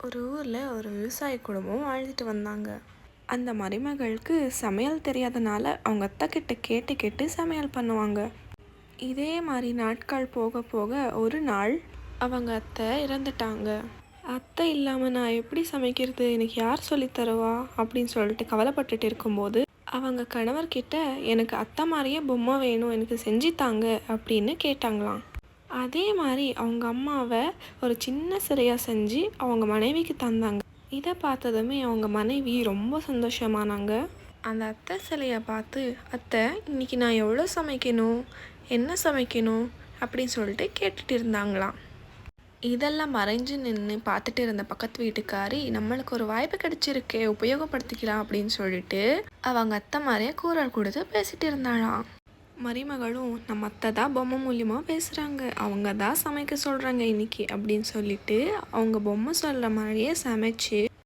ஒரு ஊரில் ஒரு விவசாய குடும்பம் வாழ்ந்துட்டு வந்தாங்க. அந்த மருமகளுக்கு சமையல் தெரியாதனால அவங்க அத்தை கிட்ட கேட்டு கேட்டு சமையல் பண்ணுவாங்க. இதே மாதிரி நாட்கள் போக போக ஒரு நாள் அவங்க அத்தை இறந்துட்டாங்க. அத்தை இல்லாமல் நான் எப்படி சமைக்கிறது, எனக்கு யார் சொல்லித் தருவா அப்படின்னு சொல்லிட்டு கவலைப்பட்டுட்டு இருக்கும்போது அவங்க கணவர்கிட்ட எனக்கு அத்தை மாதிரியே பொம்மை வேணும், எனக்கு செஞ்சு தாங்க அப்படின்னு கேட்டாங்களாம். அதே மாதிரி அவங்க அம்மாவை ஒரு சின்ன சிலையாக செஞ்சு அவங்க மனைவிக்கு தந்தாங்க. இதை பார்த்ததுமே அவங்க மனைவி ரொம்ப சந்தோஷமானாங்க. அந்த அத்தை சிலையை பார்த்து, அத்தை இன்னைக்கு நான் எவ்வளோ சமைக்கணும், என்ன சமைக்கணும் அப்படின்னு சொல்லிட்டு கேட்டுட்டு இருந்தாங்களாம். இதெல்லாம் மறைஞ்சு நின்று பார்த்துட்டு இருந்த பக்கத்து வீட்டுக்காரி, நம்மளுக்கு ஒரு வாய்ப்பு கிடைச்சிருக்கே, உபயோகப்படுத்திக்கலாம் அப்படின்னு சொல்லிட்டு அவங்க அத்தை மாதிரியே குரல் கொடுத்து பேசிட்டு இருந்தாளாம். மருமகளும் நம்ம அத்தை தான் பொம்மை மூலியமாக பேசுகிறாங்க, அவங்க தான் சமைக்க சொல்கிறாங்க இன்னைக்கு அப்படின்னு சொல்லிட்டு அவங்க பொம்மை சொல்கிற மாதிரியே சமைச்சு